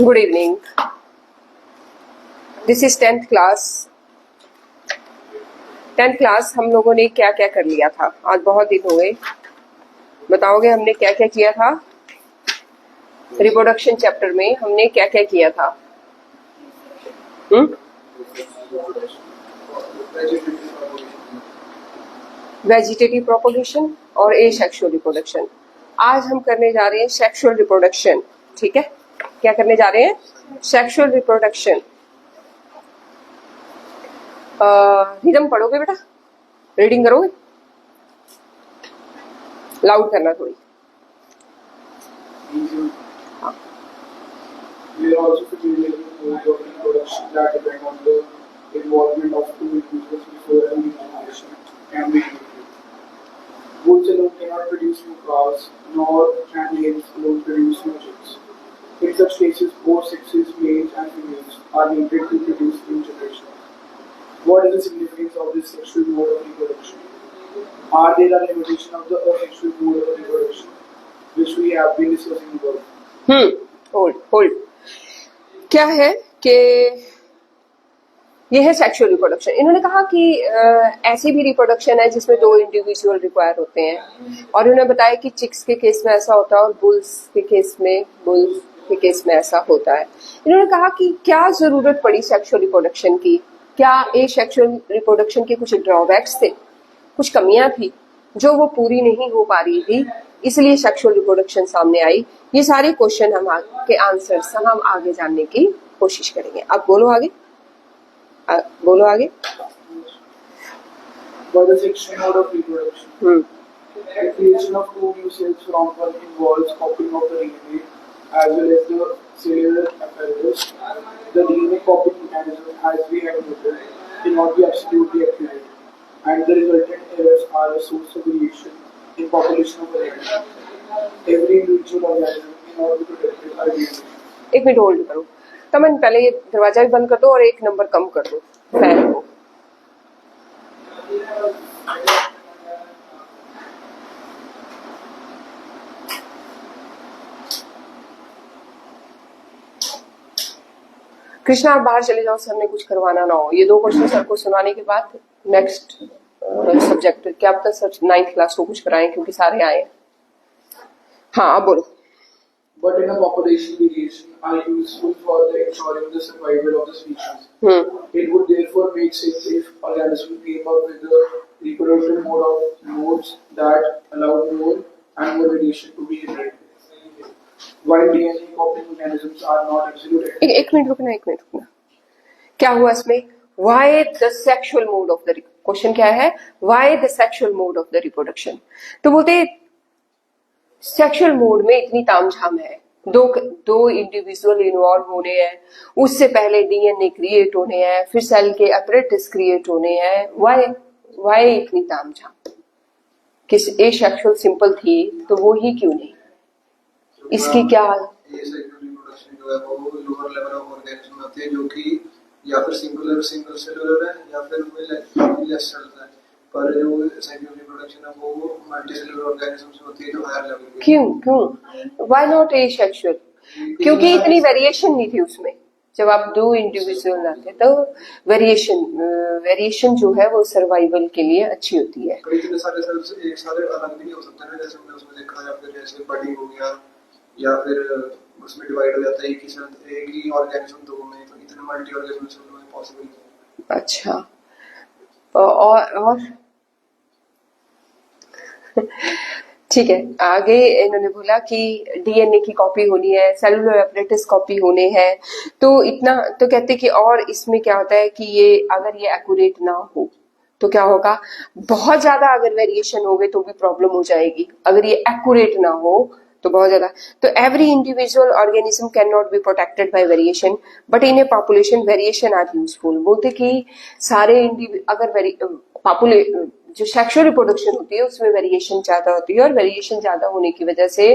Good evening, this is 10th class. 10th class हम लोगों ने क्या क्या कर लिया था? आज बहुत दिन हो गए, बताओगे हमने क्या क्या किया था? रिप्रोडक्शन चैप्टर में हमने क्या क्या किया था? वेजिटेटिव प्रोपोगेशन और एसेक्सुअल रिप्रोडक्शन। आज हम करने जा रहे हैं सेक्सुअल रिप्रोडक्शन। ठीक है, क्या करने जा रहे हैं? Sexual reproduction. रिदम पढ़ोगे बेटा? रीडिंग करोगे? लाउड करना थोड़ी। हाँ। We are also familiar with modes of reproduction that depend on the involvement of two individuals before a new generation can be created. Bulls alone cannot produce new calves, nor can males alone produce new chicks. In such cases, both sexes, males and females, are needed to produce new generation. What is the significance of this sexual mode of reproduction? Are there a limitation of the asexual mode of reproduction, which we have been discussing above? Hold. क्या है कि ये है sexual reproduction. इन्होंने कहा कि ऐसी भी रिप्रोडक्शन है जिसमें दो इंडिविजुअल रिक्वायर होते हैं, और इन्होंने बताया कि चिक्स के केस में ऐसा होता है और बुल्स के केस में ऐसा होता है। इन्होंने कहा कि क्या जरूरत पड़ी सेक्सुअल रिप्रोडक्शन की? क्या ए सेक्सुअल रिप्रोडक्शन के कुछ ड्रॉबैक्स थे, कुछ कमियां थी जो वो पूरी नहीं हो पा रही थी, इसलिए सेक्सुअल रिप्रोडक्शन सामने आई। ये सारे क्वेश्चन के आंसर्स हम आगे जानने की कोशिश करेंगे। अब बोलो आगे, बोलो आगे। What is the sexual mode of reproduction? The creation of two new cells from one involves copying of the DNA as well as the cellular apparatus. The DNA copying mechanism, as we have noted, cannot be absolutely accurate, and the resultant errors are a source of variation in population of organisms. Every individual organism cannot be protected by DNA. एक minute hold करो। तमन पहले ये दरवाजा भी बंद कर दो और एक नंबर कम कर दो फैन को। कृष्णा आप बाहर चले जाओ, सर ने कुछ करवाना ना हो। ये दो क्वेश्चन सर को सुनाने के बाद नेक्स्ट सब्जेक्ट क्या पता सर 9th क्लास को कुछ कराएं, क्योंकि सारे आए। हाँ अब बोलो। But in a population variation are useful for the ensuring the survival of the species. It would therefore make sense if organisms came up with the reproductive modes that allow more and more variation to be generated. While DNA copying mechanisms are not absolute. एक minute रुकना। क्या हुआ इसमें? Why the sexual mode of the question क्या है? Why the sexual mode of the reproduction? तो बोलते sexual mode में इतनी तामझाम है, दो इंडिविजुअल इन्वॉल्व होने हैं, उससे पहले डीएनए क्रिएट होने हैं, फिर सेल के अपरेटस क्रिएट होने हैं। वाई इतनी तामझाम? किस ए सेक्सुअल सिंपल थी तो वो ही क्यों नहीं? इसकी क्या रिप्रोडक्शन जो है वो लोअर लेवल ऑफ ऑर्गेनिज्म होते हैं, जो कि या फिर सिंगल सेलुलर है या फिर उनमें लेस सेल्स है, पर जो सेक्सुअल रिप्रोडक्शन है वो मल्टी सेलुलर ऑर्गेनिजम्स होती है जो हायर लेवल की। क्यों व्हाई नॉट ए सेक्सुअल? क्योंकि इतनी वेरिएशन नहीं थी उसमें। जब आप दो इंडिविजुअल आते तो वेरिएशन जो है वो सर्वाइवल के लिए अच्छी होती है। इतने सारे सेल्स एक सारे अलग भी नहीं हो सकते ना, जैसे हमने उसमें देखा, या फिर जैसे बडिंग हो गया या फिर उसमें डिवाइड हो जाता है एक ही ऑर्गेनिज्म दो में, तो इतने मल्टी ऑर्गेनिजम्स में पॉसिबल नहीं। अच्छा, और ठीक है। आगे इन्होंने बोला कि डीएनए की कॉपी होनी है, सेलुलर अपरेटस कॉपी होने हैं, तो इतना तो कहते कि, और इसमें क्या होता है कि ये अगर ये एक्यूरेट ना हो तो क्या होगा? बहुत ज्यादा अगर वेरिएशन हो गए तो भी प्रॉब्लम हो जाएगी, अगर ये एक्यूरेट ना हो तो बहुत ज्यादा। तो every individual organism can not be protected by variation, but in a population variation are useful. बोलते कि सारे अगर जो सेक्सुअल रिप्रोडक्शन होती है उसमें वेरिएशन ज्यादा होती है, और वेरिएशन ज्यादा होने की वजह से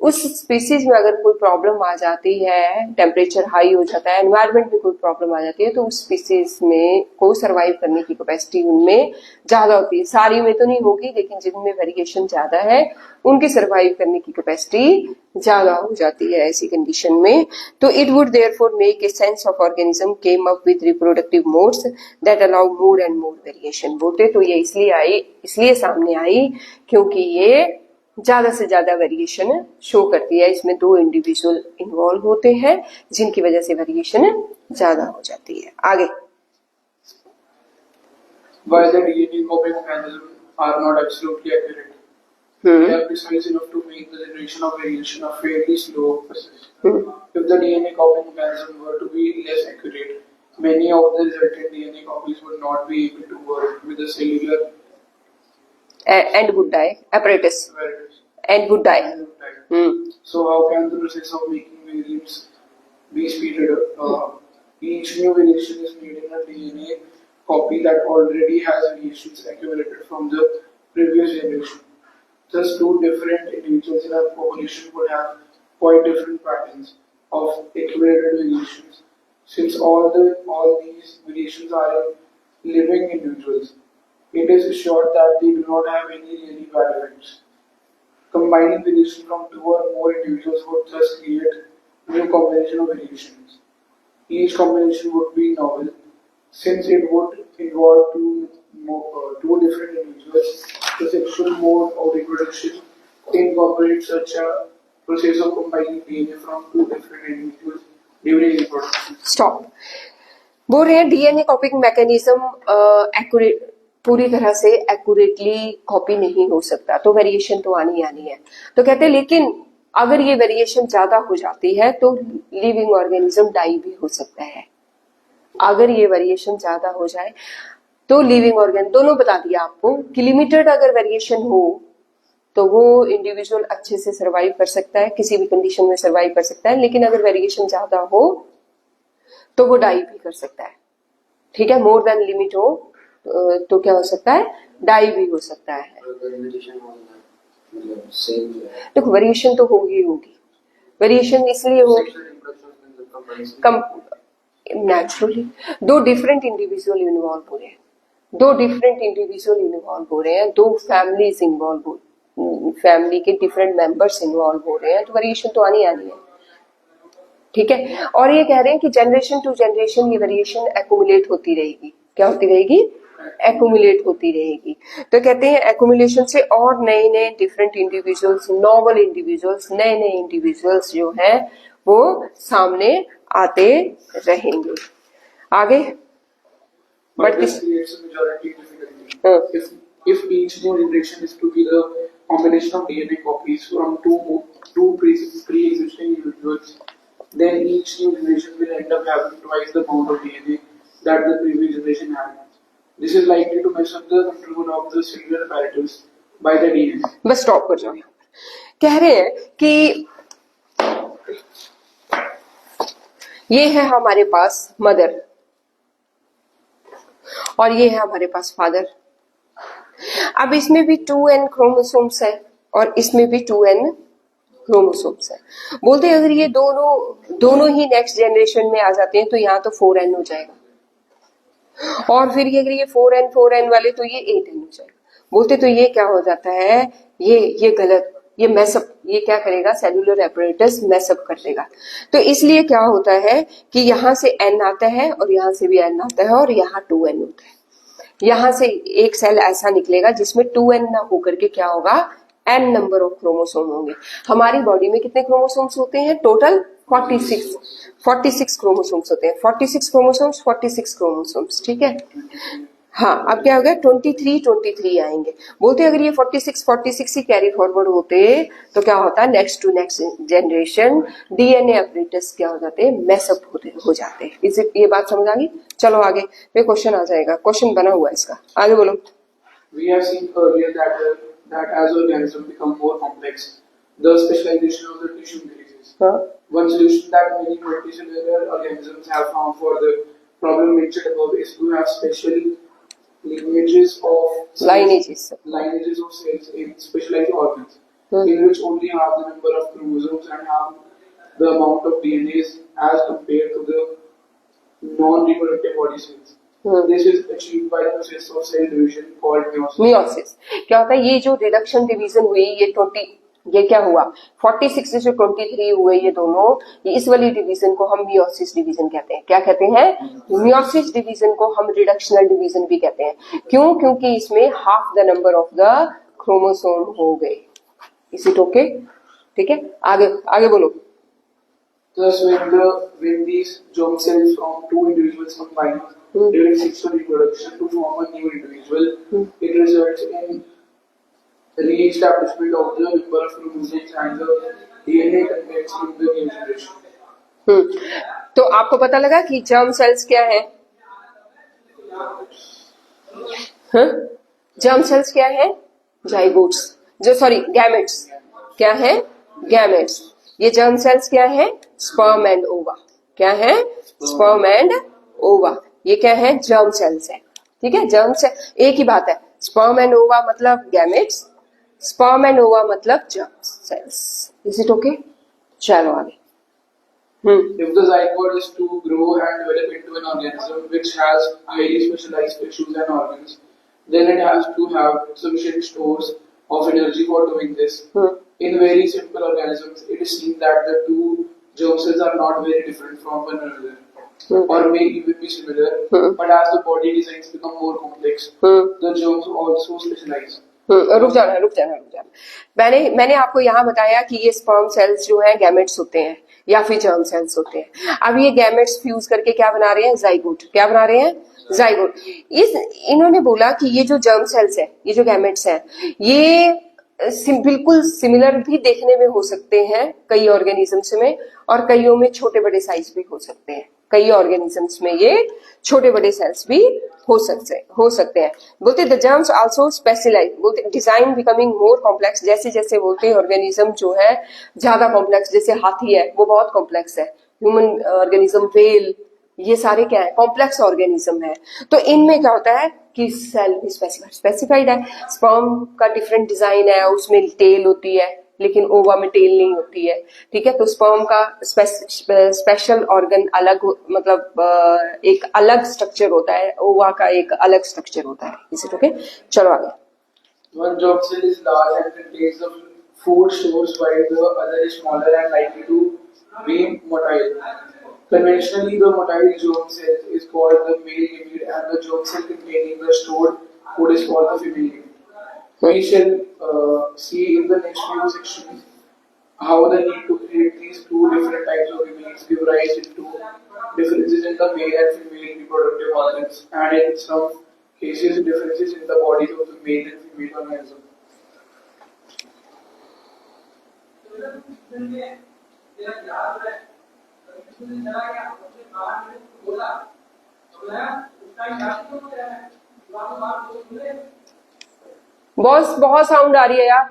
उस स्पीसीज में अगर कोई प्रॉब्लम आ जाती है, टेम्परेचर हाई हो जाता है, एनवायरमेंट में कोई प्रॉब्लम आ जाती है, तो उस स्पीसीज में को सर्वाइव करने की कैपेसिटी उनमें ज्यादा होती है। सारी में तो नहीं होगी, लेकिन जिनमें वेरिएशन ज्यादा है उनकी सर्वाइव करने की कैपेसिटी ज्यादा हो जाती है ऐसी कंडीशन में, तो it would therefore make a sense of organism came up with reproductive modes that allow more and more variation. बोलते तो ये इसलिए सामने आई क्योंकि ये ज्यादा से ज्यादा वेरिएशन शो करती है। इसमें 2 इंडिविजुअल इन्वॉल्व होते हैं जिनकी वजह से वेरिएशन ज्यादा हो जाती है। आगे, Why the DNA copying mechanism are not absolutely accurate. They are precise enough to make the generation of variation a fairly slow process. If the DNA copying mechanism were to be less accurate, many of the resultant DNA copies would not be able to work with the cellular and would die apparatus apparatus. and would die. So how can the process of making variants be speeded up? Each new variation is made in a DNA copy that already has variations accumulated from the previous generation. Thus, 2 different individuals in a population would have quite different patterns of accumulated variations. Since all these variations are in living individuals, it is assured that they do not have any really bad effects. Combining variation from 2 or more individuals would thus create a new combination of variations. Each combination would be novel, since it would involve 2 different individuals. The sexual mode of reproduction incorporates such a process of combining DNA from 2 different individuals during reproduction. Stop. बोल रहे हैं DNA कॉपिंग mechanism accurate, पूरी तरह से accurately copy नहीं हो सकता, तो वेरिएशन तो आनी है। तो कहते हैं लेकिन अगर ये वेरिएशन ज्यादा हो जाती है तो लिविंग ऑर्गेनिज्म डाई भी हो सकता है। अगर ये वेरिएशन ज्यादा हो जाए तो लिविंग ऑर्गेन, दोनों बता दिया आपको कि लिमिटेड अगर वेरिएशन हो तो वो इंडिविजुअल अच्छे से सरवाइव कर सकता है, किसी भी कंडीशन में सरवाइव कर सकता है, लेकिन अगर वेरिएशन ज्यादा हो तो वो डाई भी कर सकता है। ठीक है, मोर देन लिमिट हो तो क्या हो सकता है, डाई भी हो सकता है। देखो वेरिएशन तो होगी, वेरिएशन इसलिए हो कम नेचुरली 2 डिफरेंट इंडिविजुअल इन्वॉल्व हो रहे हैं, 2 फैमिलीज इन्वॉल्व हो, फैमिली के डिफरेंट मेंबर्स इन्वॉल्व हो रहे हैं, तो वेरिएशन तो आनी है। ठीक है, और ये कह रहे हैं कि जनरेशन टू जनरेशन ये वेरिएशन एक्यूमुलेट होती रहेगी। क्या होती रहेगी, एक्यूमुलेट होती रहेगी। तो कहते हैं एक्यूमुलेशन से और नए डिफरेंट इंडिविजुअल्स, नॉवल इंडिविजुअल्स, नए इंडिविजुअल्स जो हैं वो सामने आते रहेंगे। आगे But this creates a majority difficulty. If each new generation is to be the combination of DNA copies from two pre-existing individuals, then each new generation will end up having twice the amount of DNA that the previous generation had. This is likely to mess up the control of the cellular apparatus by the DNA. Bus stop कर जाओ। कह रहे हैं कि ये है हमारे पास mother और ये है हमारे पास फादर। अब इसमें भी 2n क्रोमोसोम्स है और इसमें भी 2n क्रोमोसोम्स है। बोलते हैं अगर ये दोनों ही नेक्स्ट जनरेशन में आ जाते हैं तो यहाँ तो 4n हो जाएगा, और फिर ये अगर ये 4n वाले तो ये 8n हो जाएगा। बोलते तो ये क्या हो जाता है, ये गलत, ये मैसअप, ये क्या करेगा, सेलुलर एपरेटस मैसअप कर देगा। तो इसलिए क्या होता है कि यहाँ से n आता है और यहाँ से भी n आता है और यहाँ 2n होता है। यहाँ से एक सेल ऐसा निकलेगा जिसमें 2n ना होकर के क्या होगा, n नंबर ऑफ क्रोमोसोम होंगे। हमारी बॉडी में कितने क्रोमोसोम्स होते हैं टोटल, 46 क्रोमोसोम्स होते हैं। 46 क्रोमोसोम्स, ठीक है। हाँ, अब क्या हो गया, 23 आएंगे। बोलते अगर ये 46 ही कैरी फॉरवर्ड होते तो क्या होता, next to next generation DNA apparatus क्या हो जाते, मैसअप हो जाते। ये बात समझ आ गई। चलो आगे, ये क्वेश्चन आ जाएगा, क्वेश्चन बना हुआ है इसका, आगे बोलो। We have seen earlier that as organisms become more complex, the specialization of the tissue increases. One solution that many multicellular organisms have found for the problem mentioned above is to have special lineages of cells in specialized organs, in which only half the number of chromosomes and half the amount of DNA as compared to the non-reproductive body cells. This is achieved by the process of cell division called meiosis. क्या होता है, ये जो reduction division हुई ये ये क्या हुआ 46 से 23 हुए ये दोनों, ये इस वाली डिवीजन को हम मियोसिस डिवीजन कहते हैं। क्या कहते हैं? मियोसिस डिवीजन को हम रिडक्शनल डिवीजन भी कहते हैं। क्यों? क्योंकि इसमें half the number of the chromosome हो गए। Is it okay? ठीक है, आगे आगे बोलो। Thus, when these germ cells from two individuals combine during sexual reproduction to form a new individual, it results in re-establishment of the number of chromosomes and the DNA contents in the new generation. तो आपको पता लगा कि germ cells क्या है? Germ cells क्या है? Zygotes, जो सॉरी गैमेट्स। क्या है? गैमेट्स। ये जर्म सेल्स क्या है? स्पर्म एंड ओवा। क्या है? स्पर्म एंड ओवा। ये क्या है? जर्म सेल्स है। ठीक है, जर्म सेल एक ही बात है। स्पर्म एंड ओवा मतलब गैमेट्स, स्पर्म एंड ओवा मतलब germ cells. Is it okay? चलो आगे। If the zygote is to grow and develop into an organism which has highly specialized tissues and organs, then it has to have sufficient stores of energy for doing this. In very simple organisms, it is seen that the two germ cells are not very different from one another, or may even be similar. But as the body designs become more complex, the germs also specialize. रुक जाना। मैंने आपको यहाँ बताया कि ये sperm cells जो है गैमेट्स होते हैं या फिर जर्म सेल्स होते हैं। अब ये गैमेट्स फ्यूज करके क्या बना रहे हैं? जाइगोट। क्या बना रहे हैं? जाइगोट। इन्होंने बोला कि ये जो जर्म सेल्स है, ये जो गैमेट्स हैं, ये बिल्कुल सिमिलर भी देखने में हो सकते हैं कई ऑर्गेनिजम्स में, और कईयों में छोटे बड़े साइज भी हो सकते हैं। कई ऑर्गेनिजम्स में ये छोटे बड़े सेल्स भी हो सकते हैं। बोलते द जर्म्स आल्सो स्पेशलाइज, बोलते डिजाइन बिकमिंग मोर कॉम्प्लेक्स। जैसे जैसे बोलते हैं ऑर्गेनिज्म जो है ज्यादा कॉम्प्लेक्स, जैसे हाथी है वो बहुत कॉम्प्लेक्स है, ह्यूमन ऑर्गेनिज्म, व्हेल, ये सारे क्या है? कॉम्प्लेक्स ऑर्गेनिज्म है। तो इनमें क्या होता है कि सेल भी स्पेसिफाइड है। स्पर्म का डिफरेंट डिजाइन है, उसमें टेल होती है लेकिन ओवा में टेल नहीं होती है। ठीक है, तो स्पर्म का स्पेशल ऑर्गन अलग, मतलब एक अलग स्ट्रक्चर होता है, ओवा का एक अलग स्ट्रक्चर होता है। Is it okay? चलो आगे। One germ cell is large and contains the food source, while the other is smaller and likely to be motile. Conventionally, the motile germ cell is called the male gamete, and the germ cell containing the stored food is called the female gamete. We shall see in the next few sections how the need to create these two different types of gametes give rise to differences in the male and female reproductive organs, and in some cases differences in the bodies of the male and female organism. Boss बहुत sound आ रही है यार।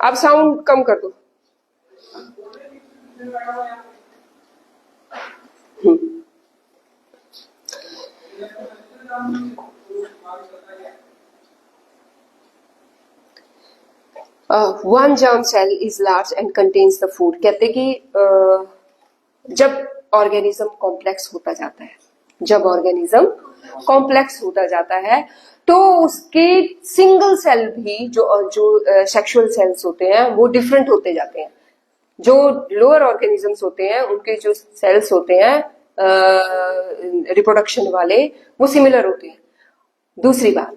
आप sound कम कर दो। One germ cell is large and contains the food. कहते कि जब ऑर्गेनिज्म कॉम्प्लेक्स होता जाता है, जब ऑर्गेनिज्म कॉम्प्लेक्स होता जाता है तो उसके सिंगल सेल भी जो सेक्सुअल सेल्स होते हैं वो डिफरेंट होते जाते हैं। जो लोअर ऑर्गेनिजम्स होते हैं उनके जो सेल्स होते हैं रिप्रोडक्शन वाले, वो सिमिलर होते हैं। दूसरी बात,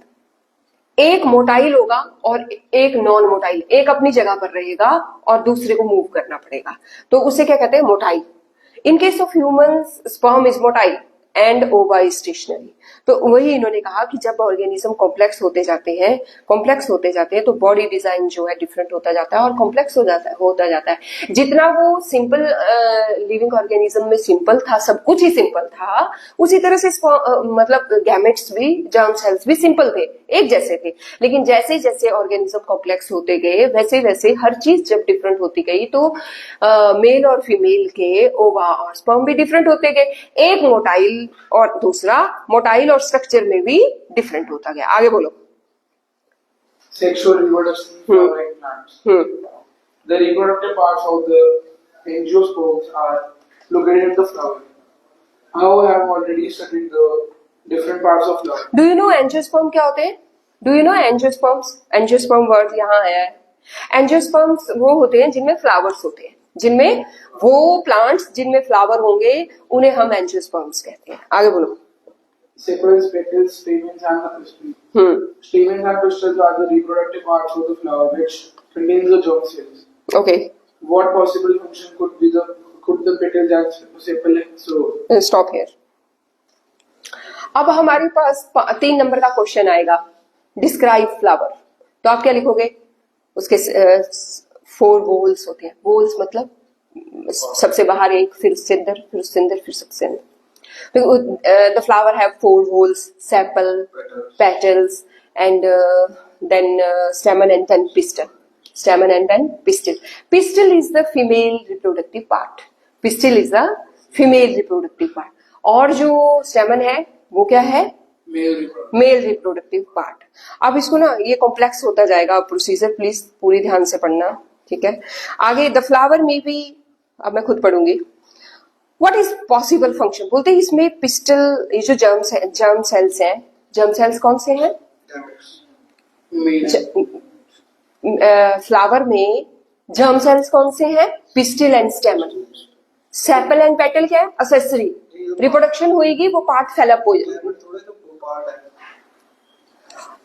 एक मोटाइल होगा और एक नॉन मोटाइल, एक अपनी जगह पर रहेगा और दूसरे को मूव करना पड़ेगा, तो उसे क्या कहते हैं? Motile. In case of humans sperm is motile and ओवा इज स्टेशनरी। तो वही इन्होंने कहा कि जब ऑर्गेनिज्म कॉम्प्लेक्स होते जाते हैं तो बॉडी डिजाइन जो है डिफरेंट होता जाता है और कॉम्प्लेक्स होता जाता है। जितना वो सिंपल लिविंग ऑर्गेनिज्म में सिंपल था, सब कुछ ही सिंपल था, उसी तरह से मतलब गैमेट्स भी, जर्म सेल्स भी सिंपल थे, एक जैसे थे। लेकिन जैसे जैसे ऑर्गेनिज्म कॉम्प्लेक्स होते गए वैसे वैसे हर चीज जब डिफरेंट होती गई तो मेल और फीमेल के ओवा और स्पर्म भी डिफरेंट होते गए। एक मोटाइल और दूसरा मोटाइल और स्ट्रक्चर में भी डिफरेंट होता गया। आगे बोलो। Sexual reproduction in flowering plants. The reproductive parts of the angiosperms are located in the flower. how I have already studied the different parts of flower. Do you know angiosperm क्या होते हैं? Do you know angiosperms? Angiosperm word यहाँ आया है। Angiosperms वो होते हैं जिनमें फ्लावर्स होते हैं, जिनमें वो प्लांट्स जिनमें फ्लावर होंगे उन्हें हम एंजियोस्पर्म्स कहते हैं। आगे बोलो। Sepals, petals, stamens and the pistil. Stamens and pistils are the reproductive parts of the flower which contains the germ cells. Okay, What possible function could the petals and sepal serve? Stop here. अब हमारे पास 3 number का question आएगा, describe flower. तो आप क्या लिखोगे? उसके 4 वोल्स होते हैं। वोल्स मतलब सबसे बाहर एक, फिर उससे अंदर, फिर उससे अंदर, फिर सबसे अंदर। The flower have 4 whorls, sepal, petals, and then stamen and then pistil. Stamen and then pistil. Pistil is the female reproductive part. Pistil is the female reproductive part. और जो stamen है वो क्या है? Male reproductive. Male reproductive part. अब इसको ना ये कॉम्प्लेक्स होता जाएगा प्रोसीजर, प्लीज पूरी ध्यान से पढ़ना, ठीक है। आगे द फ्लावर में भी, अब मैं खुद पढ़ूंगी। What is possible function? बोलते हैं इसमें पिस्टल, ये जो जर्म सेल्स हैं, जर्म सेल्स कौन से हैं? फ्लावर में जर्म सेल्स कौन से हैं? Pistil and स्टेमन। Sepal and petal क्या है? असेसरी। रिप्रोडक्शन होएगी वो पार्ट फेलअप हो जाएगा। थोड़े तो पार्ट है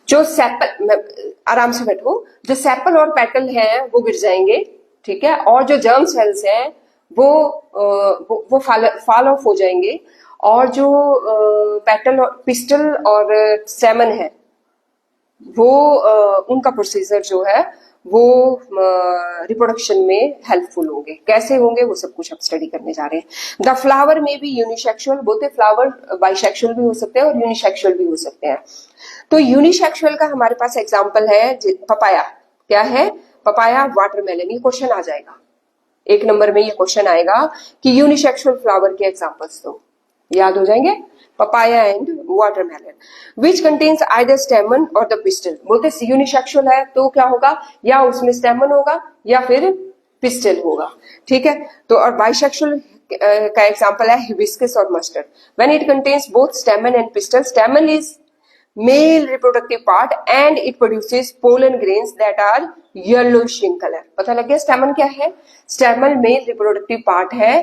जो सेपल, आराम से बैठो, जो सेपल और पेटल हैं वो गिर जाएंगे, ठीक है, और जो जर्म सेल्स हैं वो फॉल ऑफ हो जाएंगे, और जो पेटल और पिस्टल और स्टेमन है वो उनका प्रोसीजर जो है वो रिप्रोडक्शन में हेल्पफुल होंगे। कैसे होंगे वो सब कुछ अब स्टडी करने जा रहे हैं। द फ्लावर में भी यूनिसेक्सुअल, बोलते फ्लावर बाइसेक्सुअल भी हो सकते हैं और यूनिसेक्सुअल भी हो सकते हैं। तो यूनिसेक्सुअल का हमारे पास एग्जांपल है पपाया। क्या है? Papaya, watermelon. ये क्वेश्चन आ जाएगा 1 नंबर में, ये क्वेश्चन आएगा कि यूनिसेक्सुअल फ्लावर के एग्जांपल्स दो, याद हो जाएंगे। Papaya and watermelon which contains either स्टेमन और द पिस्टल। बोलते यूनिसेक्सुअल है तो क्या होगा? या उसमें स्टेमन होगा या फिर पिस्टल होगा, ठीक है। तो और बाइसेक्सुअल का एग्जांपल है हिबिस्कस और mustard. When it contains both स्टेमन and pistol, स्टेमन is male reproductive part and it produces pollen grains that are yellowish in color। पता लग गया स्टेमन क्या है? स्टेमन मेल रिप्रोडक्टिव पार्ट है।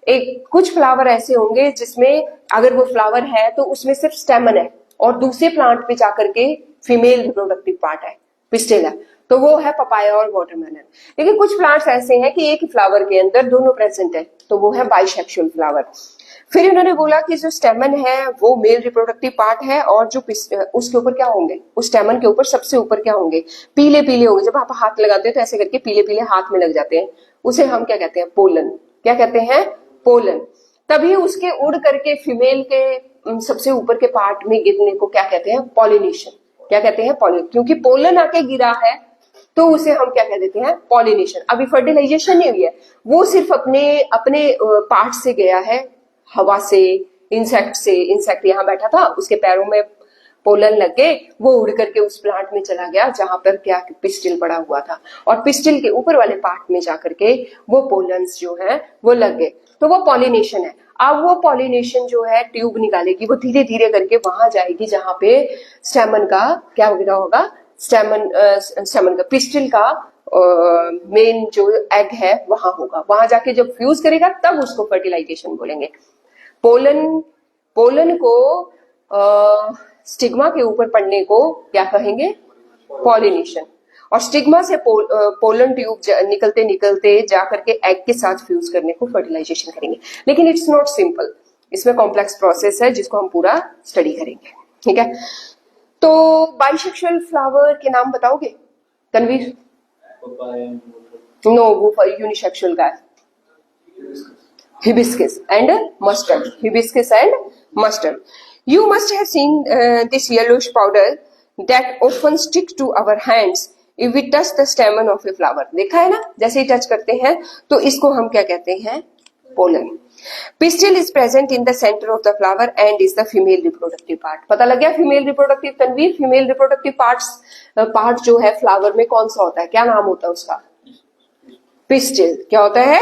एक कुछ फ्लावर ऐसे होंगे जिसमें अगर वो फ्लावर है तो उसमें सिर्फ स्टेमन है और दूसरे प्लांट पे जाकर के फीमेल रिप्रोडक्टिव पार्ट है, पिस्टिल है, तो वो है पपाया और वाटरमेलन। लेकिन कुछ प्लांट्स ऐसे हैं कि एक ही फ्लावर के अंदर दोनों प्रेजेंट है, तो वो है बाइसेक्सुअल फ्लावर। फिर उन्होंने बोला कि जो स्टेमन है वो मेल रिप्रोडक्टिव पार्ट है और जो उसके ऊपर क्या होंगे? उस स्टेमन के ऊपर सबसे ऊपर क्या होंगे? पीले पीले होंगे। जब आप हाथ लगाते हैं तो ऐसे करके पीले पीले हाथ में लग जाते हैं, उसे हम क्या कहते हैं? पोलन। क्या कहते हैं? पोलन। तभी उसके उड़ करके फीमेल के सबसे ऊपर के पार्ट में गिरने को क्या कहते हैं? पॉलिनेशन। क्या कहते हैं? पॉलिनेशन। क्योंकि पोलन आके गिरा है तो उसे हम क्या कह देते हैं? पॉलिनेशन। अभी फर्टिलाइजेशन नहीं हुई है, वो सिर्फ अपने पार्ट से गया है, हवा से, इंसेक्ट से। इंसेक्ट यहाँ बैठा था, उसके पैरों में पोलन लग गए, वो उड़ करके उस प्लांट में चला गया जहां पर क्या पिस्टिल पड़ा हुआ था, और पिस्टिल के ऊपर वाले पार्ट में जाकर के वो पोलन्स जो है वो लग गए, तो वो पॉलिनेशन है। अब वो पॉलिनेशन जो है ट्यूब निकालेगी, वो धीरे धीरे करके वहां जाएगी जहां पे स्टेमन का क्या वगैरह होगा? स्टेमन का, पिस्टिल का मेन जो एग है वहां होगा। वहां जाके जब फ्यूज करेगा तब उसको फर्टिलाइजेशन बोलेंगे। पोलन को स्टिग्मा के ऊपर पड़ने को क्या कहेंगे? पॉलिनेशन। और स्टिग्मा से पोलन ट्यूब निकलते निकलते जाकर के एग के साथ फ्यूज करने को फर्टिलाइजेशन करेंगे। लेकिन इट्स नॉट सिंपल, इसमें कॉम्प्लेक्स प्रोसेस है जिसको हम पूरा स्टडी करेंगे, ठीक है। तो बाइसेक्सुअल फ्लावर के नाम बताओगे तनवीर? नो, वो यूनिसेक्सुअल का है, hibiscus and mustard. Hibiscus and mustard. You must have seen this yellowish powder that often stick to our hands if we touch the stamen of a flower. देखा है ना, जैसे ही टच करते हैं तो इसको हम क्या कहते हैं? Pollen. Pistil is present in the center of the flower and is the female reproductive part. पता लग गया female reproductive Tanveer? female reproductive part जो है फ्लावर में कौन सा होता है? क्या नाम होता है उसका? पिस्टिल। क्या होता है?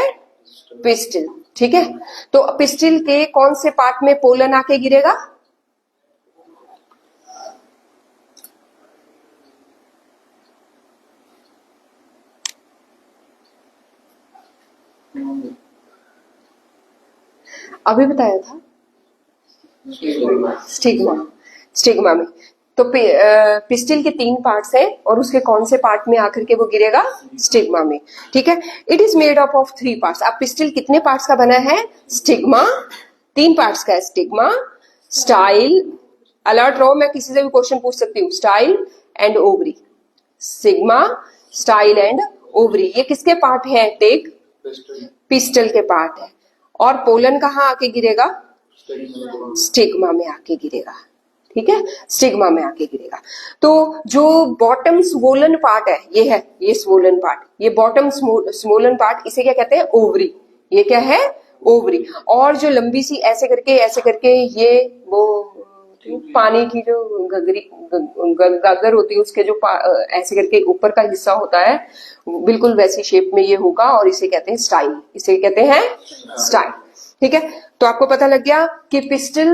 पिस्टिल। ठीक है, तो पिस्टिल के कौन से पार्ट में पोलन आके गिरेगा? अभी बताया था स्टिग्मा, स्टिग्मा में। तो पिस्टिल के 3 पार्ट्स हैं और उसके कौन से पार्ट में आकर के वो गिरेगा? स्टिग्मा में, ठीक है। It is made up of 3 parts. अब पिस्टिल कितने पार्ट्स का बना है? स्टिग्मा 3 पार्ट्स का है। स्टिग्मा, स्टाइल, अलर्ट रहो, मैं किसी से भी क्वेश्चन पूछ सकती हूँ। Style and ovary, sigma, style and ovary, ये किसके पार्ट है? टेक, पिस्टल के पार्ट है। और पोलन कहाँ आके गिरेगा? स्टिग्मा में आके गिरेगा, ठीक है, स्टिग्मा में आके गिरेगा। तो जो बॉटम स्वोलन पार्ट है, ये है, ये स्वोलन पार्ट, ये बॉटम स्वोलन पार्ट, इसे क्या कहते हैं? ओवरी। ये क्या है? ओवरी। और जो लंबी सी ऐसे करके ये वो पानी की जो गागर होती है, उसके जो ऐसे करके ऊपर का हिस्सा होता है, बिल्कुल वैसी शेप में ये होगा और इसे कहते हैं स्टाइल। इसे कहते हैं स्टाइल, ठीक है। तो आपको पता लग गया कि पिस्टिल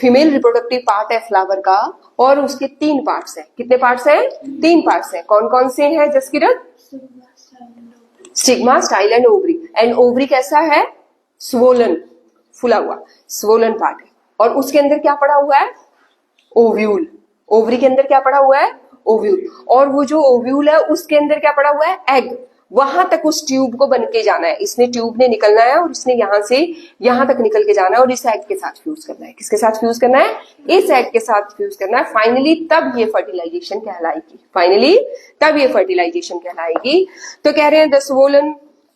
फीमेल रिप्रोडक्टिव पार्ट है फ्लावर का, और उसके 3 पार्ट्स हैं। कितने पार्ट्स हैं? 3 पार्ट्स हैं। कौन कौन से हैं Jaskirat? Stigma, style and ovary. And ovary कैसा है? स्वोलन, फुला हुआ स्वोलन पार्ट है। और उसके अंदर क्या पड़ा हुआ है? ओव्यूल। ओवरी के अंदर क्या पड़ा हुआ है? ओव्यूल। और वो जो ओव्यूल है उसके अंदर क्या पड़ा हुआ है? एग। वहां तक उस ट्यूब को बन के जाना है। इसने ट्यूब ने निकलना है और इसने यहां से यहां तक निकल के जाना है और इस एग के साथ फ्यूज करना है। किसके साथ फ्यूज करना है? इस एग के साथ फ्यूज करना है। फाइनली तब ये फर्टिलाइजेशन कहलाएगी। फाइनली तब ये फर्टिलाइजेशन कहलाएगी। तो कह रहे हैं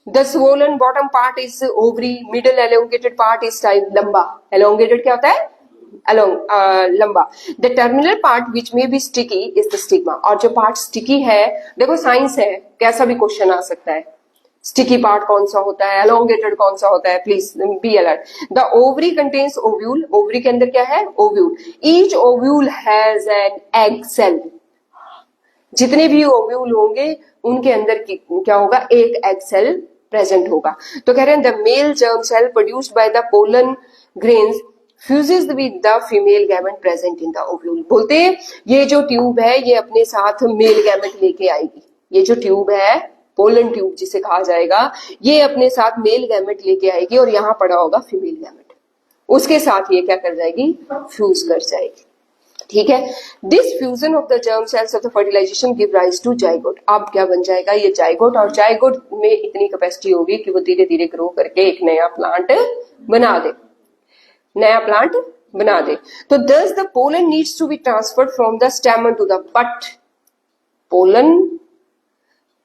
the swollen bottom part is ovary, middle elongated part is type, लंबा। एलोंगेटेड क्या होता है? लंबा। The terminal part which may be sticky is the stigma. और जो पार्ट स्टिकी है, देखो साइंस है, कैसा भी क्वेश्चन आ सकता है। स्टिकी पार्ट कौन सा होता है, एलोंगेटेड कौन सा होता है, please be alert. The ovary contains ovule. Ovary के अंदर क्या है? Ovule. Each ovule has an egg cell. जितने भी ओव्यूल होंगे उनके अंदर क्या होगा? एक एग सेल प्रेजेंट होगा। तो कह रहे हैं the male germ cell produced by the pollen grains fuses with the female gamete present in the ovule. बोलते हैं ये जो ट्यूब है ये अपने साथ मेल गैमेट लेके आएगी। ये जो ट्यूब है, पोलन ट्यूब जिसे कहा जाएगा, ये अपने साथ मेल गैमेट लेके आएगी और यहाँ पड़ा होगा फीमेल गैमेट। उसके साथ ये क्या कर जाएगी? फ्यूज कर जाएगी, ठीक है। This fusion of the germ cells of the fertilisation give rise to zygote. अब क्या बन जाएगा? ये जाइगोट। और जाइगोट में इतनी कैपेसिटी होगी कि वो धीरे धीरे ग्रो करके एक नया प्लांट बना दे, नया प्लांट बना दे। तो thus the pollen needs to be transferred from the stamen to the bud। Pollen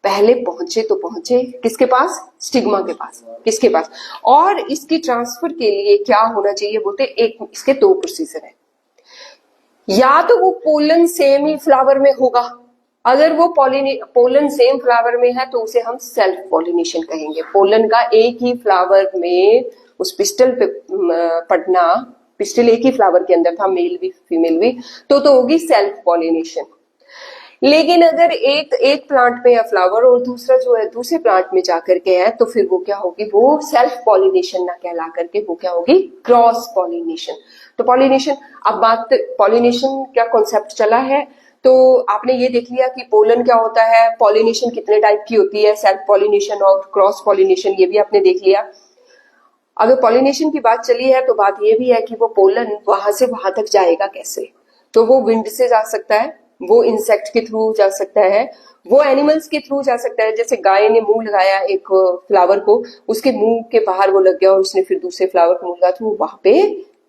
पहले पहुंचे तो पहुंचे किसके पास? स्टिग्मा के पास। किसके पास? और इसकी ट्रांसफर के लिए क्या होना चाहिए? बोलते एक, इसके 2 प्रोसीजर है। या तो वो पोलन सेम ही फ्लावर में होगा। अगर वो पोलन सेम फ्लावर में है तो उसे हम सेल्फ पॉलिनेशन कहेंगे। पोलन का एक ही फ्लावर में उस पिस्टल पे पड़ना, पिस्टल एक ही फ्लावर के अंदर था, मेल भी फीमेल भी, तो होगी सेल्फ पॉलिनेशन। लेकिन अगर एक प्लांट में है फ्लावर और दूसरा जो है दूसरे प्लांट में जाकर के है, तो फिर वो क्या होगी? वो सेल्फ पॉलिनेशन ना कहला करके वो क्या होगी? Cross pollination. तो पॉलिनेशन, अब बात पॉलिनेशन क्या कॉन्सेप्ट चला है, तो आपने ये देख लिया कि पोलन क्या होता है, पॉलिनेशन कितने टाइप की होती है, सेल्फ पॉलिनेशन और क्रॉस पॉलिनेशन, ये भी आपने देख लिया। अगर पॉलिनेशन की बात चली है तो बात ये भी है कि वो पोलन वहां से वहां तक जाएगा कैसे। तो वो विंड से जा सकता है, वो इंसेक्ट के थ्रू जा सकता है, वो एनिमल्स के थ्रू जा सकता है। जैसे गाय ने मुंह लगाया एक फ्लावर को, उसके मुंह के बाहर वो लग गया और उसने फिर दूसरे फ्लावर को मुंह लगाया तो वो वहां पे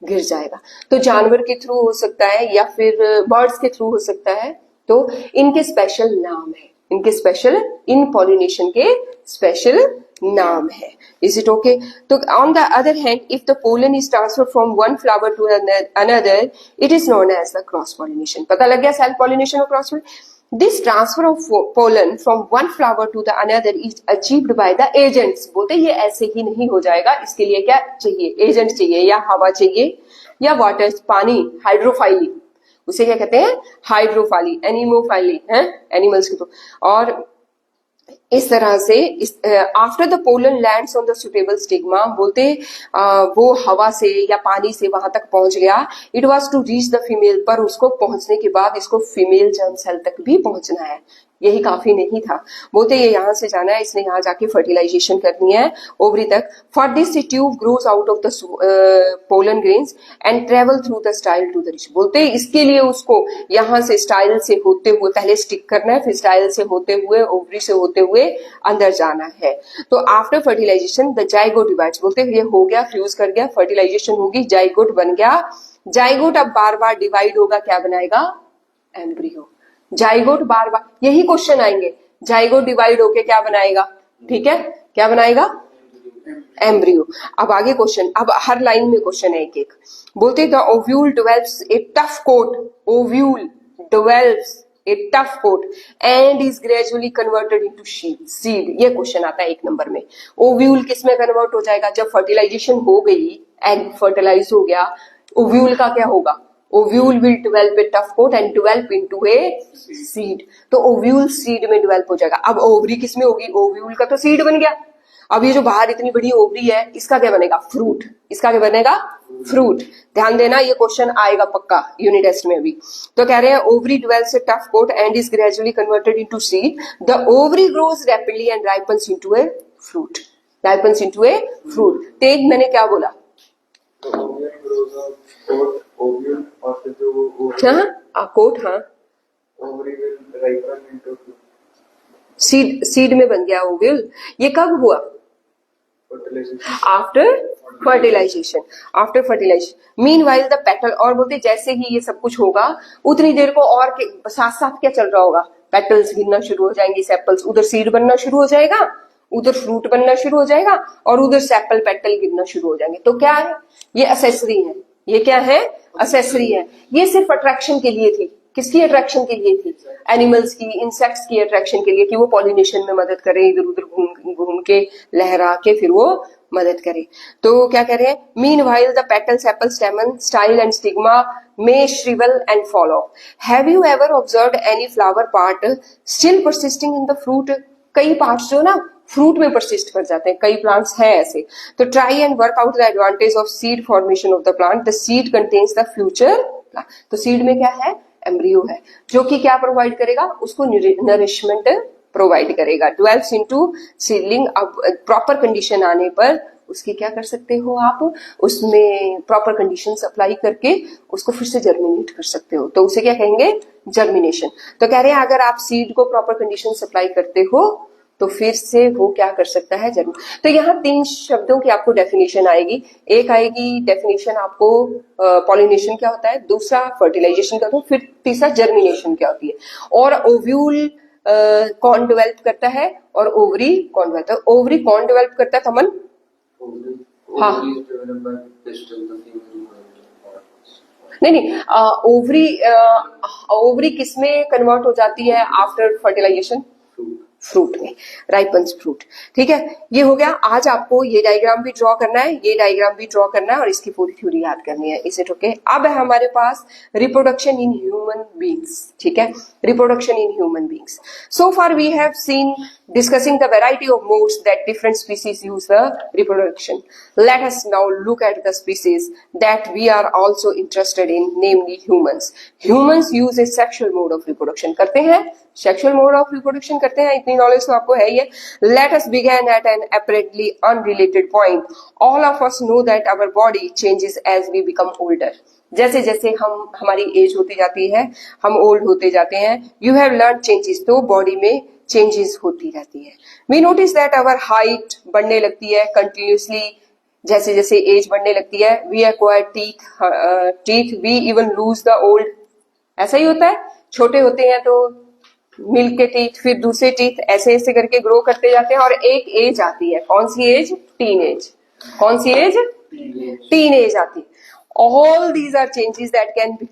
गिर जाएगा। तो जानवर के थ्रू हो सकता है या फिर बर्ड्स के थ्रू हो सकता है। तो इनके स्पेशल नाम है, इनके स्पेशल, इन पॉलिनेशन के स्पेशल नाम है। Is it okay? तो on the other hand, if the pollen is transferred from one flower to another, it is known as the cross pollination. पता लग गया सेल्फ पॉलिनेशन और cross pollination. This transfer of pollen from one flower to the another is achieved by the agents. बोलते ये ऐसे ही नहीं हो जाएगा, इसके लिए क्या चाहिए? एजेंट चाहिए, या हवा चाहिए या वाटर, पानी, हाइड्रोफाइली, उसे क्या कहते हैं? हाइड्रोफाइली, एनिमोफाइली है एनिमल्स के थ्रू। और इस तरह से after the pollen lands on the suitable stigma, बोलते वो हवा से या पानी से वहां तक पहुंच गया, it was to reach the female, पर उसको पहुंचने के बाद इसको फीमेल जर्म सेल तक भी पहुंचना है, यही काफी नहीं था। बोलते ये यहां से जाना है, इसने यहां जाके फर्टिलाइजेशन करनी है ओवरी तक। For this tube grows out of the pollen grains and travel through the style to the reach. बोलते इसके लिए उसको यहां से स्टाइल से होते हुए पहले स्टिक करना है, फिर स्टाइल से होते हुए ओवरी से होते हुए अंदर जाना है। तो after fertilisation the zygote divides, बोलते ये हो गया, फ्यूज कर गया, फर्टिलाइजेशन होगी, जाइगोट बन गया। जाइगोट अब बार बार डिवाइड होगा, क्या बनाएगा? एम्ब्रियो। जाइगोट बार बार, यही क्वेश्चन आएंगे, जाइगोट डिवाइड होके क्या बनाएगा? ठीक है, क्या बनाएगा? एम्ब्रियो। अब आगे क्वेश्चन, अब हर लाइन में क्वेश्चन है एक एक। बोलते the ovule develops a tough coat, ovule develops a tough coat and is gradually converted into seed. ये क्वेश्चन आता है 1 नंबर में। ओव्यूल किस में कन्वर्ट हो जाएगा? जब फर्टिलाइजेशन हो गई, एग फर्टिलाइज हो गया, ओव्यूल का क्या होगा? Ovule will develop a tough coat and develop into a seed. तो ओव्यूल सीड में डेवलप हो जाएगा। अब ओवरी किस में होगी? ओव्यूल का तो सीड बन गया। अब ये जो बाहर इतनी बड़ी ओवरी है, इसका क्या बनेगा? फ्रूट। इसका क्या बनेगा? फ्रूट। ध्यान देना, ये क्वेश्चन आएगा पक्का यूनिट टेस्ट में भी। तो कह रहे हैं ovary develops a tough coat and is gradually converted into seed. The ovary grows rapidly and ripens into a fruit. Ripens into a fruit. तेज मैंने क्या बोला? कोट, हाँ, सीड में बन गया ओव्यूल। ये कब हुआ? After fertilisation. After fertilisation meanwhile the petal, और बोलते जैसे ही ये सब कुछ होगा उतनी देर को और साथ साथ क्या चल रहा होगा? पेटल्स गिरना शुरू हो जाएंगे, सेपल्स, उधर सीड बनना शुरू हो जाएगा, उधर फ्रूट बनना शुरू हो जाएगा, और उधर सेपल पेटल गिरना शुरू हो जाएंगे। तो क्या है? ये असेसरी है। ये क्या है? असेसरी है। ये सिर्फ अट्रैक्शन के लिए थी। किसकी अट्रैक्शन के लिए थी? एनिमल्स की, इंसेक्ट्स की अट्रैक्शन के लिए, कि वो पॉलिनेशन में मदद करें, इधर उधर घूम घूम के लहरा के फिर वो मदद करे। तो क्या कह रहे हैं? Mean while the petal, sepal, स्टेमन, style and stigma may shrivel and fall off. Have you ever observed any flower part still persisting in the fruit? कई पार्ट्स जो ना फ्रूट में परसिस्ट कर जाते हैं, कई प्लांट्स हैं ऐसे। तो try and work out the advantage of seed formation of the plant. The seed contains the future plant. तो सीड में क्या है? एम्ब्रियो है, जो कि क्या प्रोवाइड करेगा? उसको नरिशमेंट प्रोवाइड करेगा। Develops into seedling. अब प्रॉपर कंडीशन आने पर उसकी क्या कर सकते हो आप? उसमें प्रॉपर कंडीशंस अप्लाई करके उसको फिर से जर्मिनेट कर सकते हो। तो उसे क्या कहेंगे? जर्मिनेशन। तो कह रहे हैं अगर आप सीड को प्रॉपर कंडीशंस अप्लाई करते हो तो फिर से वो क्या कर सकता है? जर्म। तो यहाँ 3 शब्दों की आपको डेफिनेशन आएगी। एक आएगी डेफिनेशन आपको पॉलिनेशन क्या होता है, दूसरा फर्टिलाइजेशन क्या होता है, फिर तीसरा जर्मिनेशन क्या होती है, और ओव्यूल कौन डेवलप करता है और ओवरी कौन डेवलप करता है। ओवरी कौन डेवलप करता है तमन? हाँ, नहीं, ओवरी किस में कन्वर्ट हो जाती है आफ्टर फर्टिलाइजेशन? फ्रूट में, राइपन्स फ्रूट। ठीक है, ये हो गया। आज आपको ये डायग्राम भी ड्रॉ करना है, ये डायग्राम भी ड्रॉ करना है, और इसकी पूरी थ्योरी याद करनी है। इसे ओके। अब है हमारे पास रिप्रोडक्शन इन ह्यूमन बींग्स। ठीक है, reproduction in human beings. So far we have seen discussing the variety of modes that different species use the reproduction. Let us now look at the species that we are also interested in, namely humans. Humans use a sexual mode of reproduction. करते हैं sexual mode of reproduction करते हैं, इतनी knowledge तो आपको है ही है। Let us begin at an apparently unrelated point. All of us know that our body changes as we become older. जैसे जैसे हमारी एज होती जाती है, हम ओल्ड होते जाते हैं, यू हैव लर्न चेंजेस, तो बॉडी में चेंजेस होती रहती है। We notice that our height बढ़ने लगती है कंटिन्यूसली, जैसे जैसे एज बढ़ने लगती है। We acquire teeth, we even lose the old. ऐसा ही होता है, छोटे होते हैं तो मिल्क के टीथ, फिर दूसरे टीथ, ऐसे ऐसे करके ग्रो करते जाते हैं, और एक एज आती है। कौन सी एज? Teen age. कौन सी एज? टीन एज आती है। All these are changes that can be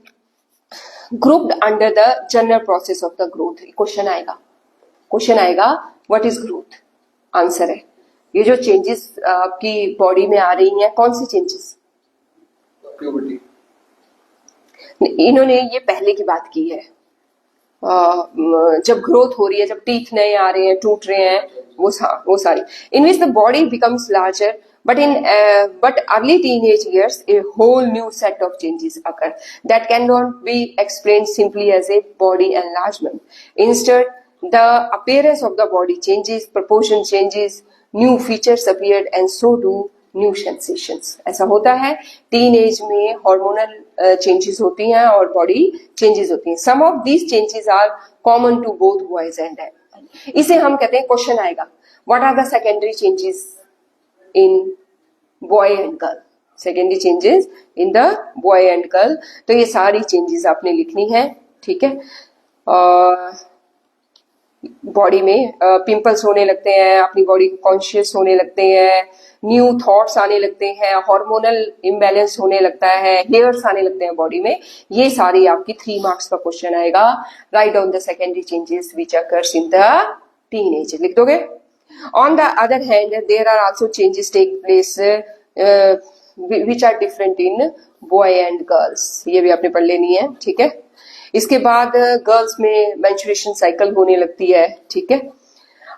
grouped under the general process of the growth. Question आएगा what is growth? आंसर है ये जो चेंजेस आपकी बॉडी में आ रही हैं, कौन सी चेंजेस? प्यूबर्टी। इन्होंने ये पहले की बात की है, जब ग्रोथ हो रही है, जब टीथ नए आ रहे हैं, टूट रहे हैं, वो सारी, in which the body becomes larger, but early teenage years a whole new set of changes occur that cannot be explained simply as a body enlargement. Instead, the appearance of the body changes, proportion changes, new features appeared, and so do new sensations. ऐसा होता है teenage में, hormonal changes होती हैं और body changes होती हैं. Some of these changes are common to both boys and girl. इसे हम कहते हैं, क्वेश्चन आएगा, what are the secondary changes in boy and girl. Secondary changes in the boy and girl. तो ये सारी चेंजेस आपने लिखनी है, ठीक है. बॉडी में पिंपल्स होने लगते हैं, अपनी बॉडी को कॉन्शियस होने लगते हैं, न्यू थॉट्स आने लगते हैं, हार्मोनल इम्बैलेंस होने लगता है, हेयर्स आने लगते हैं बॉडी में. ये सारी आपकी 3 मार्क्स का क्वेश्चन आएगा. Write down the secondary changes which occurs in the teenage. लिख दोगे. On the other hand there are also changes take place which are different in boy and girls. ये भी आपने पढ़ लेनी है, ठीक है. इसके बाद गर्ल्स में मेंस्ट्रुएशन साइकिल होने लगती है, ठीक है.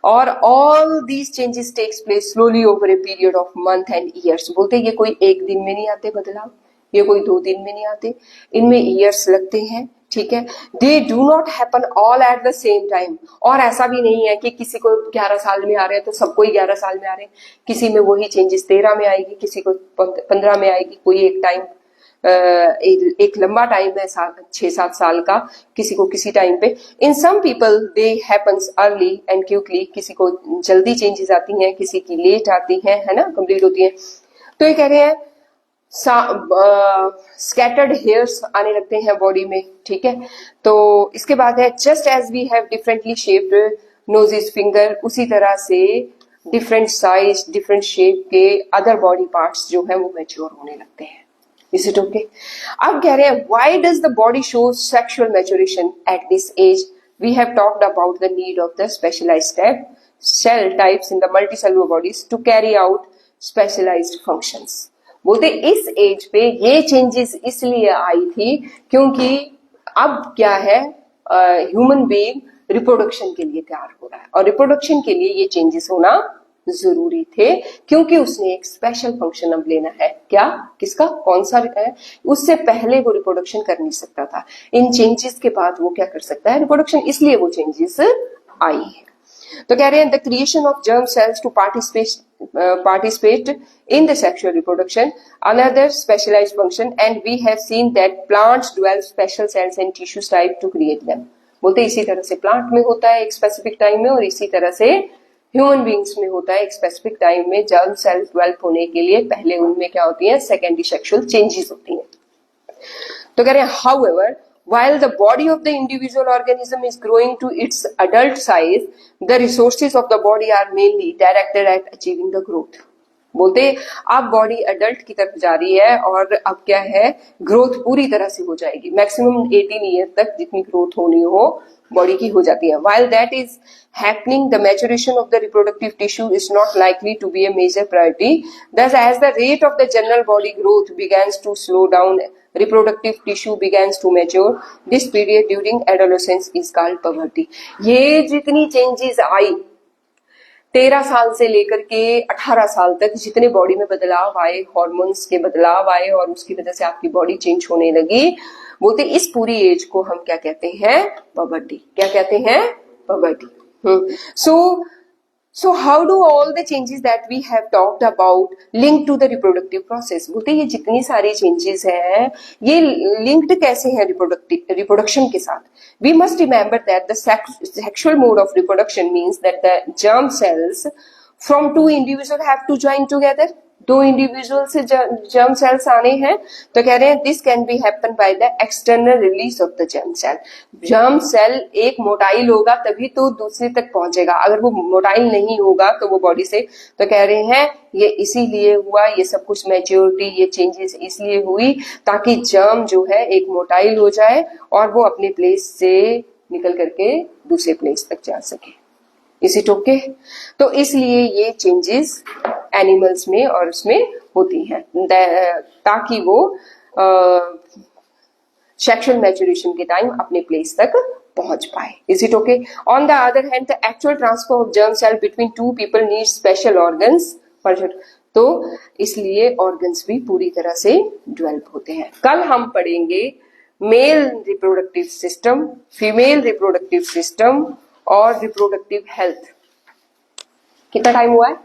और all these changes takes place slowly over a period of month and years. बोलते ये कोई एक दिन में नहीं आते बदलाव, ये कोई 2 दिन में नहीं आते, इनमें ईयर्स लगते हैं, ठीक है. They do not happen all at the same time. और ऐसा भी नहीं है कि किसी को 11 साल में आ रहे हैं तो सबको ही 11 साल में आ रहे हैं. किसी में वही चेंजेस 13 में आएगी, किसी को 15 में आएगी, कोई एक टाइम एक लंबा टाइम है 6-7 साल का, किसी को किसी टाइम पे. In some people they happens early and quickly. किसी को जल्दी चेंजेस आती हैं, किसी की लेट आती हैं, है ना, कंप्लीट होती हैं. तो ये कह रहे हैं स्कैटर्ड हेयर्स आने लगते हैं बॉडी में, ठीक है. तो इसके बाद है just as we have differently shaped noses finger, उसी तरह से डिफरेंट साइज डिफरेंट शेप के अदर बॉडी पार्ट्स जो है वो मैच्योर होने लगते हैं. Is it okay? अब कह रहे हैं why does the body show sexual maturation at this age? We have talked about the need of the specialized cell types in the multicellular bodies to carry out specialized functions. बोलते इस as पे ये changes इसलिए आई थी क्योंकि अब क्या है, ह्यूमन बीइंग रिप्रोडक्शन के लिए तैयार हो रहा है और रिप्रोडक्शन के लिए ये चेंजेस होना जरूरी थे क्योंकि उसने एक स्पेशल फंक्शन अब लेना है. क्या, किसका, कौन सा है. उससे पहले वो रिप्रोडक्शन कर नहीं सकता था. इन चेंजेस के बाद वो क्या कर सकता है, रिप्रोडक्शन. इसलिए वो चेंजेस आई है. तो कह रहे हैं the creation of germ cells to participate in the sexual reproduction another specialised function and we have seen that plants develop special cells and tissues type to create them. बोलते इसी तरह से प्लांट में होता है एक स्पेसिफिक टाइम में और इसी तरह से ह्यूमन बींग्स में होता है एक स्पेसिफिक टाइम में. जर्म सेल्स डेवलप होने के लिए पहले उनमें क्या होती है, सेकेंडरी सेक्सुअल चेंजेस होती हैं. तो कह रहे हैं however while the body of the individual organism is growing to its adult size, the resources of the body are mainly directed at achieving the growth. बोलते अब बॉडी अडल्ट की तरफ जा रही है और अब क्या है, ग्रोथ पूरी तरह से हो जाएगी. मैक्सिमम 18 ईयर तक जितनी ग्रोथ होनी हो बॉडी की हो जाती है. while that is happening, the maturation of the reproductive tissue is not likely to be a major priority. Thus, as the rate of the general body growth begins to slow down, reproductive tissue begins to mature. This period during adolescence is called puberty. ये जितनी changes आई 13 साल से लेकर के 18 साल तक, जितने body में बदलाव आए, हार्मोन्स के बदलाव आए और उसकी वजह से आपकी बॉडी चेंज होने लगी, बोलते इस पूरी एज को हम क्या कहते हैं, पबर्टी. क्या कहते हैं, puberty. So how do all the changes that we have talked about link to the reproductive process? बोलते ये जितनी सारी changes हैं ये linked कैसे हैं reproduction के साथ. We must remember that the sexual mode of reproduction means that the germ cells from 2 individuals have to join together. 2 individual से जर्म सेल्स आने हैं. तो कह रहे हैं this can be happen by the external release of the germ cell. Germ cell एक motile होगा तभी तो दूसरे तक पहुंचेगा, अगर वो मोटाइल नहीं होगा तो वो बॉडी से. तो कह रहे हैं ये इसीलिए हुआ, ये सब कुछ मैच्योरिटी, ये चेंजेस इसलिए हुई ताकि जर्म जो है एक मोटाइल हो जाए और वो अपने प्लेस से निकल करके दूसरे प्लेस तक जा सके. Is it okay? तो इसलिए ये चेंजेस एनिमल्स में और उसमें होती हैं ताकि वो सेक्सुअल मैच्योरेशन के टाइम अपने प्लेस तक पहुंच पाए. Is it okay? On the other hand the actual transfer of germ cell between two people need special organs. तो इसलिए ऑर्गन्स भी पूरी तरह से डेवलप होते हैं. कल हम पढ़ेंगे male reproductive system, female reproductive system और रिप्रोडक्टिव हेल्थ. कितना टाइम हुआ है?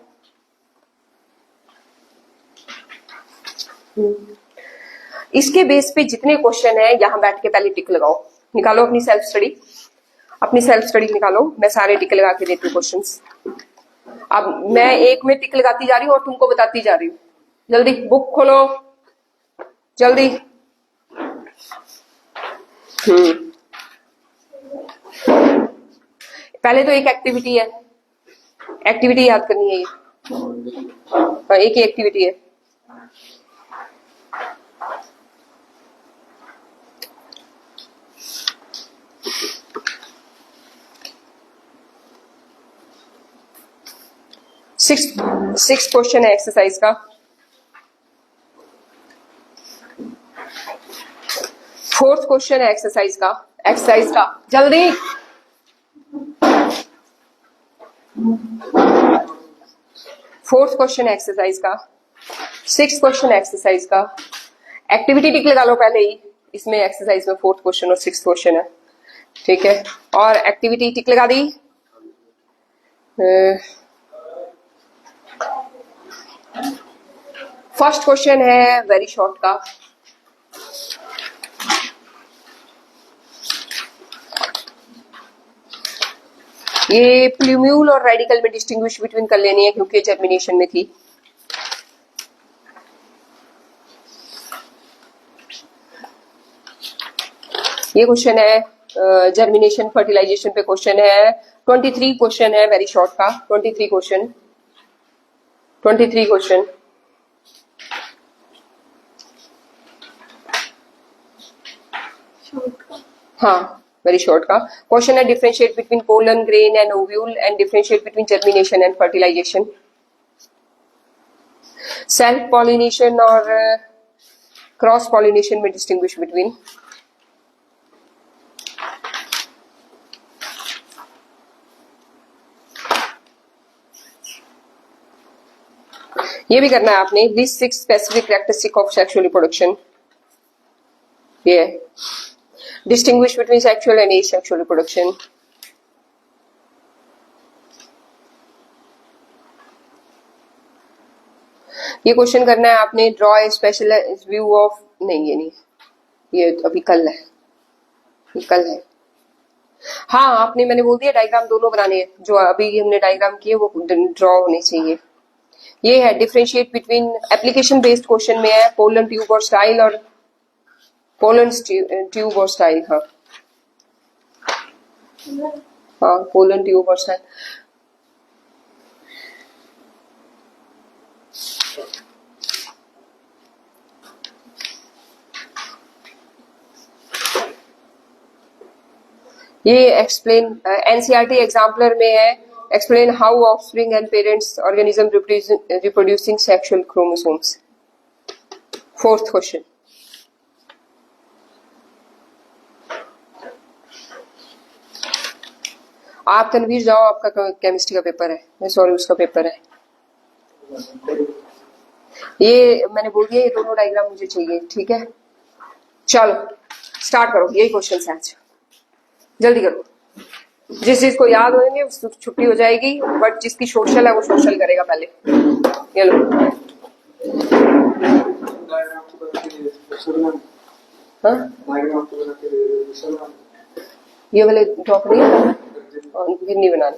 इसके बेस पे जितने क्वेश्चन है यहां बैठ के पहले टिक लगाओ. निकालो अपनी सेल्फ स्टडी, अपनी सेल्फ स्टडी निकालो. मैं सारे टिक लगा के देती हूँ क्वेश्चंस. अब मैं एक में टिक लगाती जा रही हूँ और तुमको बताती जा रही हूँ. जल्दी बुक खोलो, जल्दी. पहले तो एक एक्टिविटी है, एक्टिविटी याद करनी है. ये एक ही एक्टिविटी है. सिक्स क्वेश्चन है एक्सरसाइज का. फोर्थ क्वेश्चन है एक्सरसाइज का. जल्दी. फोर्थ क्वेश्चन है एक्सरसाइज का. सिक्स क्वेश्चन है एक्सरसाइज का. एक्टिविटी टिक लगा लो पहले ही. इसमें एक्सरसाइज में फोर्थ क्वेश्चन और सिक्स क्वेश्चन है. ठीक है, और एक्टिविटी टिक लगा दी. फर्स्ट क्वेश्चन है वेरी शॉर्ट का. ये प्लूम्यूल और रेडिकल में डिस्टिंग्विश बिटवीन कर लेनी है क्योंकि जर्मिनेशन में थी. ये क्वेश्चन है जर्मिनेशन फर्टिलाइजेशन पे क्वेश्चन है. 23 क्वेश्चन है वेरी शॉर्ट का. 23 क्वेश्चन. हाँ, वेरी शॉर्ट का क्वेश्चन है. Differentiate between pollen grain and ovule and differentiate between germination and fertilisation. Self pollination और क्रॉस पॉलिनेशन में डिस्टिंग्विश बिटवीन. ये भी करना है आपने. This 6 specific characteristic of sexual reproduction. ये distinguish between sexual and asexual reproduction. ये क्वेश्चन करना है आपने. Draw a special view of. नहीं, ये नहीं, ये अभी कल है. ये कल है. हाँ, आपने, मैंने बोल दिया डायग्राम दोनों बनाने हैं. जो अभी हमने डायग्राम किए वो ड्रॉ होने चाहिए. ये है differentiate between. Application based question में है पोलन ट्यूब और स्टाइल और पोलन ट्यूब और स्टाइल. हाँ, पोलन ट्यूब और स्टाइल. ये एक्सप्लेन एनसीईआरटी एग्जाम्पलर में है. Explain how offspring and parents organism reproducing sexual chromosomes. Fourth question. आप तनवीर जाओ, आपका केमिस्ट्री का पेपर है. सॉरी, उसका पेपर है. ये मैंने बोल दिया, ये दोनों डायग्राम मुझे चाहिए. ठीक है, चलो स्टार्ट करो. यही क्वेश्चन है आज. जल्दी करो. जिस चीज को याद होंगे उसकी छुट्टी हो जाएगी, बट जिसकी सोशल है वो सोशल करेगा पहले. ये लो. हाँ, ये वाले ड्रॉप नहीं है और फिर नहीं बनाना.